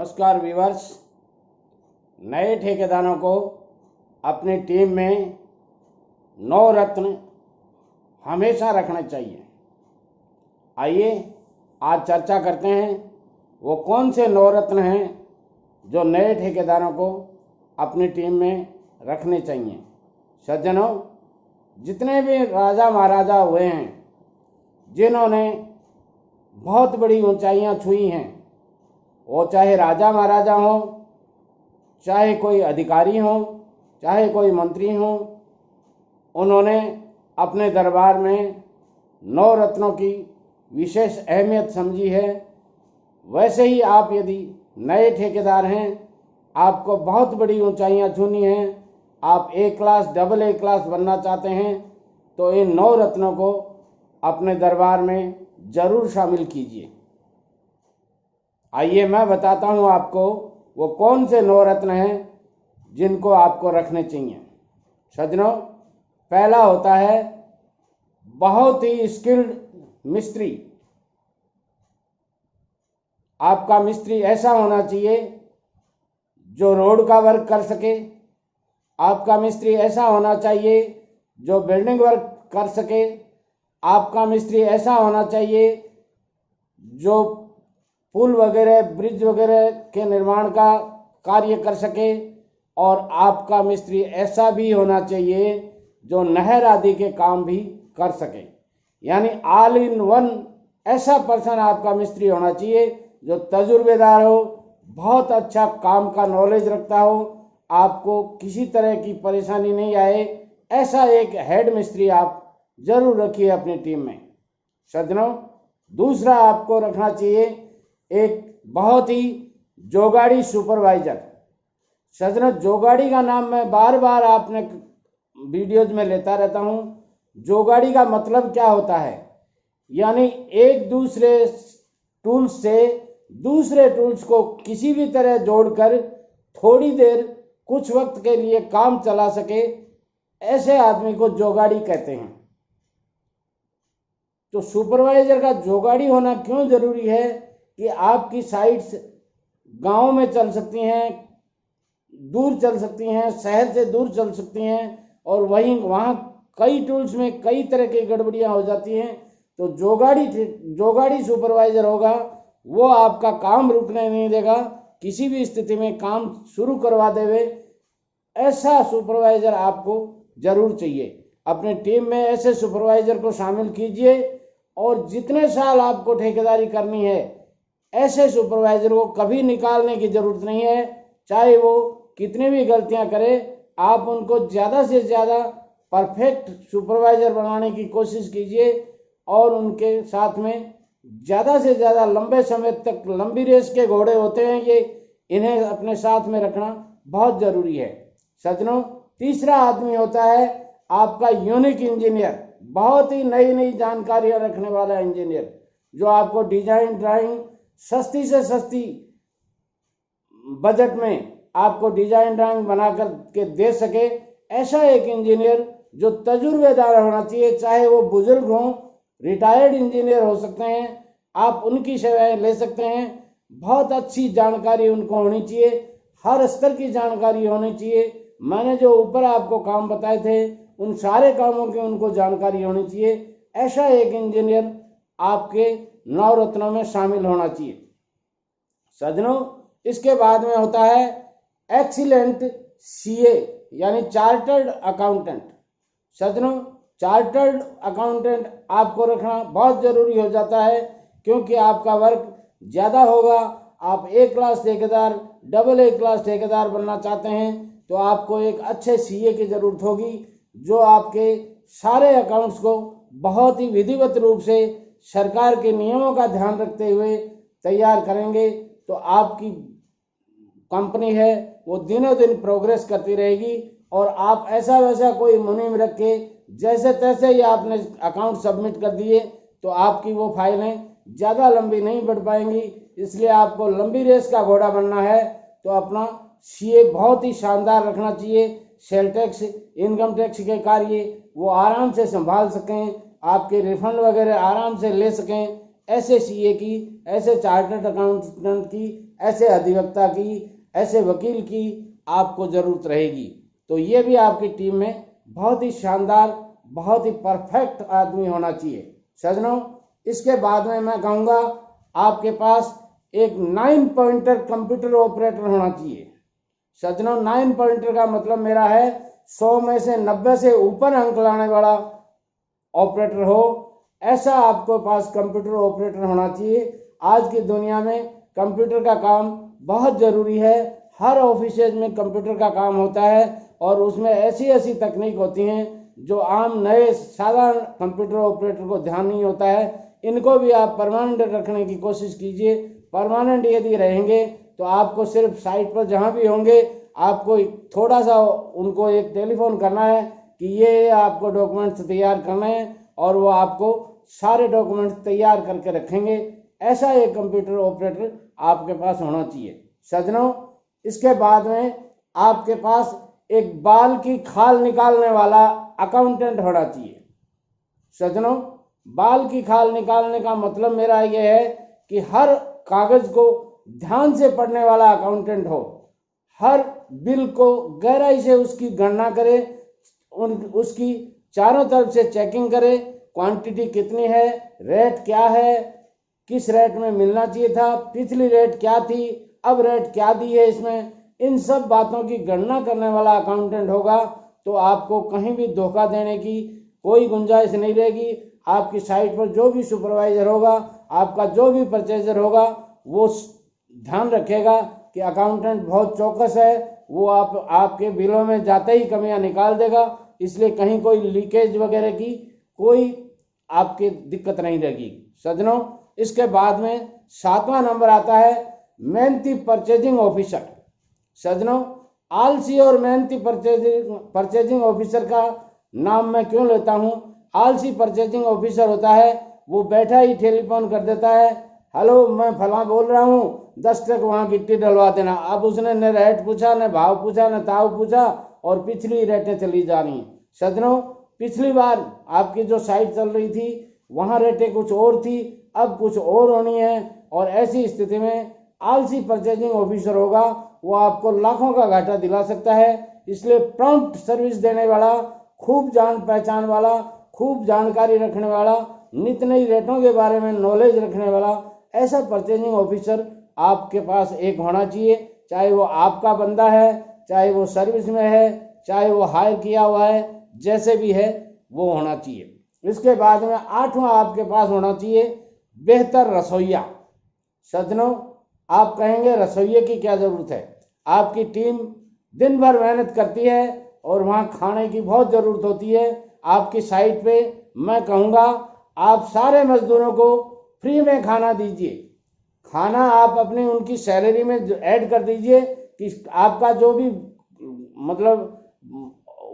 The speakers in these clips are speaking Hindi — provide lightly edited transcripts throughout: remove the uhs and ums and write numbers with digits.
नमस्कार व्यूअर्स। नए ठेकेदारों को अपनी टीम में 9 रत्न हमेशा रखने चाहिए। आइए आज चर्चा करते हैं वो कौन से 9 रत्न हैं जो नए ठेकेदारों को अपनी टीम में रखने चाहिए। सज्जनों, जितने भी राजा महाराजा हुए हैं जिन्होंने बहुत बड़ी ऊंचाइयां छुई हैं, वो चाहे राजा महाराजा हो, चाहे कोई अधिकारी हो, चाहे कोई मंत्री हो, उन्होंने अपने दरबार में 9 रत्नों की विशेष अहमियत समझी है। वैसे ही आप यदि नए ठेकेदार हैं, आपको बहुत बड़ी ऊंचाइयां छूनी हैं, आप A class double A class बनना चाहते हैं, तो इन 9 रत्नों को अपने दरबार में जरूर शामिल कीजिए। आइए मैं बताता हूं आपको वो कौन से 9 रत्न हैं जिनको आपको रखने चाहिए। सज्जनों, पहला होता है बहुत ही स्किल्ड मिस्त्री। आपका मिस्त्री ऐसा होना चाहिए जो रोड का वर्क कर सके। आपका मिस्त्री ऐसा होना चाहिए जो बिल्डिंग वर्क कर सके। आपका मिस्त्री ऐसा होना चाहिए जो पुल वगैरह, ब्रिज वगैरह के निर्माण का कार्य कर सके। और आपका मिस्त्री ऐसा भी होना चाहिए जो नहर आदि के काम भी कर सके। यानी ऑल इन वन ऐसा पर्सन आपका मिस्त्री होना चाहिए जो तजुर्बेदार हो, बहुत अच्छा काम का नॉलेज रखता हो, आपको किसी तरह की परेशानी नहीं आए, ऐसा एक हेड मिस्त्री आप जरूर रखिए अपनी टीम में। सज्जनों, दूसरा आपको रखना चाहिए एक बहुत ही जोगाड़ी सुपरवाइजर। सज्जनों, जोगाड़ी का नाम मैं बार बार आपने वीडियोज में लेता रहता हूं। जोगाड़ी का मतलब क्या होता है? यानी एक दूसरे टूल्स से दूसरे टूल्स को किसी भी तरह जोड़कर थोड़ी देर कुछ वक्त के लिए काम चला सके, ऐसे आदमी को जोगाड़ी कहते हैं। तो सुपरवाइजर का जोगाड़ी होना क्यों जरूरी है कि आपकी साइट्स गांव में चल सकती हैं, दूर चल सकती हैं, शहर से दूर चल सकती हैं, और वहाँ कई टूल्स में कई तरह की गड़बड़ियां हो जाती हैं। तो जोगाड़ी सुपरवाइजर होगा, वो आपका काम रुकने नहीं देगा, किसी भी स्थिति में काम शुरू करवा देवे, ऐसा सुपरवाइजर आपको जरूर चाहिए। अपनी टीम में ऐसे सुपरवाइजर को शामिल कीजिए और जितने साल आपको ठेकेदारी करनी है, ऐसे सुपरवाइजर को कभी निकालने की जरूरत नहीं है। चाहे वो कितनी भी गलतियां करे, आप उनको ज़्यादा से ज़्यादा परफेक्ट सुपरवाइजर बनाने की कोशिश कीजिए और उनके साथ में ज़्यादा से ज़्यादा लंबे समय तक, लंबी रेस के घोड़े होते हैं ये, इन्हें अपने साथ में रखना बहुत ज़रूरी है। सज्जनों, तीसरा आदमी होता है आपका यूनिक इंजीनियर। बहुत ही नई नई जानकारियाँ रखने वाला इंजीनियर, जो आपको डिजाइन ड्राइंग सस्ती से सस्ती बजट में आपको डिजाइन ड्राइंग बना कर के दे सके, ऐसा एक इंजीनियर जो तजुर्बेदार होना चाहिए। चाहे वो बुजुर्ग हों, रिटायर्ड इंजीनियर हो सकते हैं, आप उनकी सेवाएं ले सकते हैं। बहुत अच्छी जानकारी उनको होनी चाहिए, हर स्तर की जानकारी होनी चाहिए। मैंने जो ऊपर आपको काम बताए थे, उन सारे कामों की उनको जानकारी होनी चाहिए। ऐसा एक इंजीनियर आपके 9 रत्नों में शामिल होना चाहिए। सज्जनों, इसके बाद में होता है एक्सीलेंट CA यानी चार्टर्ड अकाउंटेंट। सज्जनों, चार्टर्ड अकाउंटेंट आपको रखना बहुत जरूरी हो जाता है, क्योंकि आपका वर्क ज़्यादा होगा। आप A क्लास ठेकेदार, डबल A क्लास ठेकेदार बनना चाहते हैं, तो आपको एक अच्छे CA की ज़रूरत होगी, जो आपके सारे अकाउंट्स को बहुत ही विधिवत रूप से सरकार के नियमों का ध्यान रखते हुए तैयार करेंगे। तो आपकी कंपनी है वो दिनों दिन प्रोग्रेस करती रहेगी, और आप ऐसा वैसा कोई मुनीम रख के जैसे तैसे ही आपने अकाउंट सबमिट कर दिए, तो आपकी वो फाइलें ज़्यादा लंबी नहीं बढ़ पाएंगी। इसलिए आपको लंबी रेस का घोड़ा बनना है, तो अपना CA बहुत ही शानदार रखना चाहिए। सेल टैक्स, इनकम टैक्स के कार्य वो आराम से संभाल सकें, आपके रिफंड वगैरह आराम से ले सकें। ऐसे CA की, ऐसे चार्टर्ड अकाउंटेंट की ऐसे अधिवक्ता की, ऐसे वकील की आपको ज़रूरत रहेगी। तो ये भी आपकी टीम में बहुत ही शानदार, बहुत ही परफेक्ट आदमी होना चाहिए सज्जनों। इसके बाद में मैं कहूँगा आपके पास एक 9 पॉइंटर कंप्यूटर ऑपरेटर होना चाहिए सज्जनों। 9 पॉइंटर का मतलब मेरा है 100 में से 90 से ऊपर अंक लाने वाला ऑपरेटर हो, ऐसा आपको पास कंप्यूटर ऑपरेटर होना चाहिए। आज की दुनिया में कंप्यूटर का काम बहुत ज़रूरी है। हर ऑफिसेज में कंप्यूटर का काम होता है और उसमें ऐसी ऐसी तकनीक होती हैं जो आम नए साधारण कंप्यूटर ऑपरेटर को ध्यान नहीं होता है। इनको भी आप परमानेंट रखने की कोशिश कीजिए। परमानेंट यदि रहेंगे तो आपको सिर्फ साइट पर जहाँ भी होंगे आपको थोड़ा सा उनको एक टेलीफोन करना है कि ये आपको डॉक्यूमेंट्स तैयार करने हैं और वो आपको सारे डॉक्यूमेंट्स तैयार करके रखेंगे। ऐसा एक कंप्यूटर ऑपरेटर आपके पास होना चाहिए सज्जनों। इसके बाद में आपके पास एक बाल की खाल निकालने वाला अकाउंटेंट होना चाहिए सज्जनों। बाल की खाल निकालने का मतलब मेरा ये है कि हर कागज को ध्यान से पढ़ने वाला अकाउंटेंट हो, हर बिल को गहराई से उसकी गणना करे, उसकी चारों तरफ से चेकिंग करे, क्वांटिटी कितनी है, रेट क्या है, किस रेट में मिलना चाहिए था, पिछली रेट क्या थी, अब रेट क्या दी है इसमें, इन सब बातों की गणना करने वाला अकाउंटेंट होगा तो आपको कहीं भी धोखा देने की कोई गुंजाइश नहीं रहेगी। आपकी साइट पर जो भी सुपरवाइजर होगा, आपका जो भी परचेजर होगा, वो ध्यान रखेगा कि अकाउंटेंट बहुत चौकस है, वो आपके बिलों में जाते ही कमियां निकाल देगा, इसलिए कहीं कोई लीकेज वगैरह की कोई आपकी दिक्कत नहीं रहेगी सज्जनों। इसके बाद में 7वां नंबर आता है मेहनती परचेजिंग ऑफिसर सज्जनों। आलसी और मेहनती परचेजिंग ऑफिसर का नाम मैं क्यों लेता हूँ? आलसी परचेजिंग ऑफिसर होता है वो बैठा ही टेलीफोन कर देता है, हेलो मैं फला बोल रहा हूँ, 10 ट्रक वहाँ गिट्टी डलवा देना। अब उसने न रेट पूछा, न भाव पूछा, न ताव पूछा और पिछली रेटें चली जा रही सज्जनों। पिछली बार आपकी जो साइट चल रही थी वहाँ रेटें कुछ और थी, अब कुछ और होनी है और ऐसी स्थिति में आलसी परचेजिंग ऑफिसर होगा वो आपको लाखों का घाटा दिला सकता है। इसलिए प्रॉम्प्ट सर्विस देने वाला, खूब जान पहचान वाला, खूब जानकारी रखने वाला, नित नई रेटों के बारे में नॉलेज रखने वाला ऐसा परचेजिंग ऑफिसर आपके पास एक होना चाहिए। चाहे वो आपका बंदा है, चाहे वो सर्विस में है, चाहे वो हायर किया हुआ है, जैसे भी है वो होना चाहिए। इसके बाद में 8वां आपके पास होना चाहिए बेहतर रसोइया सज्जनों। आप कहेंगे रसोइये की क्या ज़रूरत है? आपकी टीम दिन भर मेहनत करती है और वहाँ खाने की बहुत ज़रूरत होती है। आपकी साइट पे मैं कहूँगा आप सारे मजदूरों को फ्री में खाना दीजिए। खाना आप अपनी उनकी सैलरी में ऐड कर दीजिए कि आपका जो भी मतलब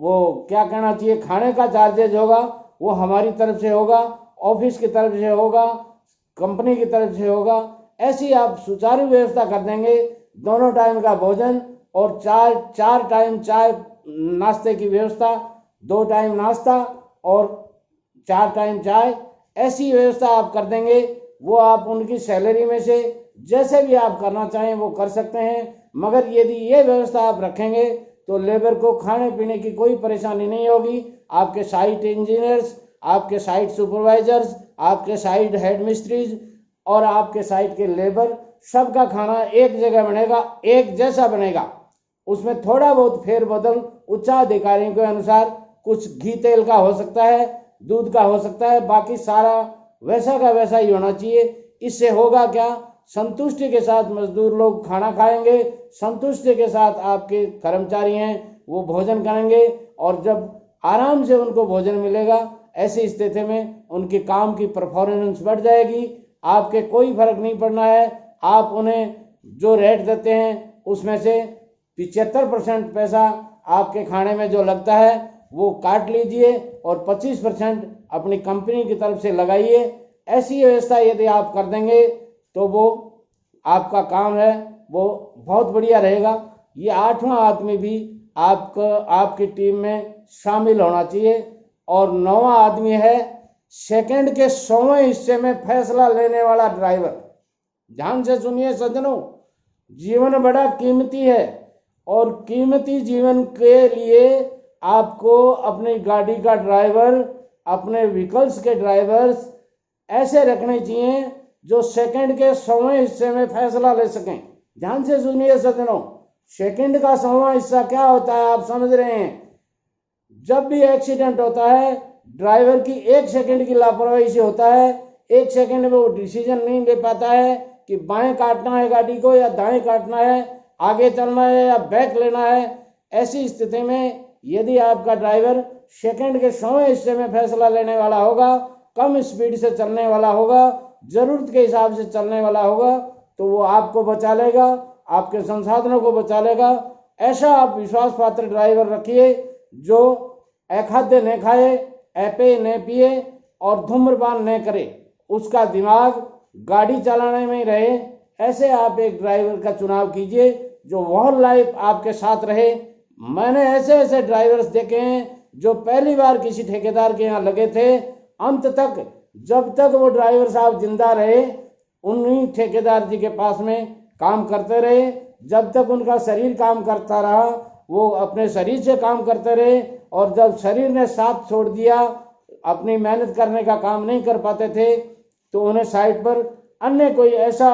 वो क्या कहना चाहिए, खाने का चार्जेज होगा वो हमारी तरफ से होगा, ऑफिस की तरफ से होगा, कंपनी की तरफ से होगा। ऐसी आप सुचारू व्यवस्था कर देंगे, दोनों टाइम का भोजन और चार टाइम चाय नाश्ते की व्यवस्था, 2 टाइम नाश्ता और 4 टाइम चाय, ऐसी व्यवस्था आप कर देंगे। वो आप उनकी सैलरी में से जैसे भी आप करना चाहें वो कर सकते हैं, मगर यदि ये व्यवस्था आप रखेंगे तो लेबर को खाने पीने की कोई परेशानी नहीं होगी। आपके साइट इंजीनियर्स, आपके साइट सुपरवाइजर्स, आपके साइट हेड मिस्ट्रीज और आपके साइट के लेबर सबका खाना एक जगह बनेगा, एक जैसा बनेगा। उसमें थोड़ा बहुत फेरबदल उच्चाधिकारियों के अनुसार कुछ घी तेल का हो सकता है, दूध का हो सकता है, बाकी सारा वैसा का वैसा ही होना चाहिए। इससे होगा क्या, संतुष्टि के साथ मजदूर लोग खाना खाएंगे, संतुष्टि के साथ आपके कर्मचारी हैं वो भोजन करेंगे और जब आराम से उनको भोजन मिलेगा ऐसी स्थिति में उनके काम की परफॉर्मेंस बढ़ जाएगी। आपके कोई फर्क नहीं पड़ना है, आप उन्हें जो रेट देते हैं उसमें से 75% पैसा आपके खाने में जो लगता है वो काट लीजिए और 25% अपनी कंपनी की तरफ से लगाइए। ऐसी व्यवस्था यदि आप कर देंगे तो वो आपका काम है वो बहुत बढ़िया रहेगा। ये 8वां आदमी भी आपकी टीम में शामिल होना चाहिए। और 9वां आदमी है सेकंड के 100वें हिस्से में फैसला लेने वाला ड्राइवर। ध्यान से सुनिए सज्जनों, जीवन बड़ा कीमती है और कीमती जीवन के लिए आपको अपनी गाड़ी का ड्राइवर, अपने व्हीकल्स के ड्राइवर्स ऐसे रखने चाहिए जो सेकंड के 100वें हिस्से में फैसला ले सकें। ध्यान से सुनिए सज्जनों, सेकंड का 100वां हिस्सा क्या होता है आप समझ रहे हैं। जब भी एक्सीडेंट होता है ड्राइवर की 1 सेकंड की लापरवाही से होता है। 1 सेकंड में वो डिसीजन नहीं ले पाता है कि बाएं काटना है गाड़ी को या दाएं काटना है, आगे चलना है या बैक लेना है। ऐसी स्थिति में यदि आपका ड्राइवर सेकंड के 100वें हिस्से में फैसला लेने वाला होगा, कम स्पीड से चलने वाला होगा, जरूरत के हिसाब से चलने वाला होगा, तो वो आपको बचा लेगा, आपके संसाधनों को बचा लेगा। ऐसा आप विश्वास पात्र ड्राइवर रखिए जो अखाद्य न खाए, अपेय न पिए और धूम्रपान न करे, उसका दिमाग गाड़ी चलाने में ही रहे। ऐसे आप एक ड्राइवर का चुनाव कीजिए जो वह लाइफ आपके साथ रहे। मैंने ऐसे ऐसे ड्राइवर्स देखे हैं जो पहली बार किसी ठेकेदार के यहाँ लगे थे, अंत तक जब तक वो ड्राइवर साहब जिंदा रहे उन्हीं ठेकेदार जी के पास में काम करते रहे। जब तक उनका शरीर काम करता रहा वो अपने शरीर से काम करते रहे, और जब शरीर ने साथ छोड़ दिया, अपनी मेहनत करने का काम नहीं कर पाते थे, तो उन्हें साइड पर अन्य कोई ऐसा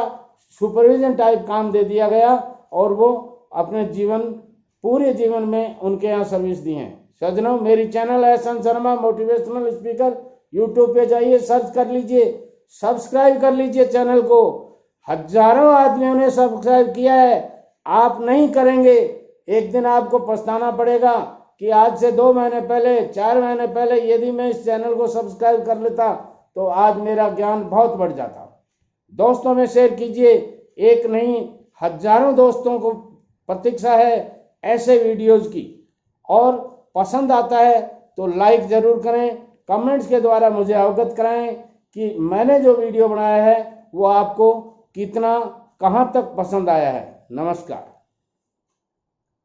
सुपरविजन टाइप काम दे दिया गया और वो अपने पूरे जीवन में उनके यहाँ सर्विस दी है। सज्जनों, मेरी चैनल है S N Sharma motivational speaker. YouTube पे जाइए, सर्च कर लीजिए, सब्सक्राइब कर लीजिए चैनल को। हजारों आदमियों ने सब्सक्राइब किया है, आप नहीं करेंगे, एक दिन आपको पछताना पड़ेगा कि आज से 2 महीने पहले, 4 महीने पहले यदि मैं इस चैनल को सब्सक्राइब कर लेता तो आज मेरा ज्ञान बहुत बढ़ जाता। दोस्तों में शेयर कीजिए, एक नहीं हजारों दोस्तों को प्रतीक्षा है ऐसे वीडियोज की, और पसंद आता है तो लाइक जरूर करें, कमेंट्स के द्वारा मुझे अवगत कराएं कि मैंने जो वीडियो बनाया है वो आपको कितना, कहां तक पसंद आया है। नमस्कार।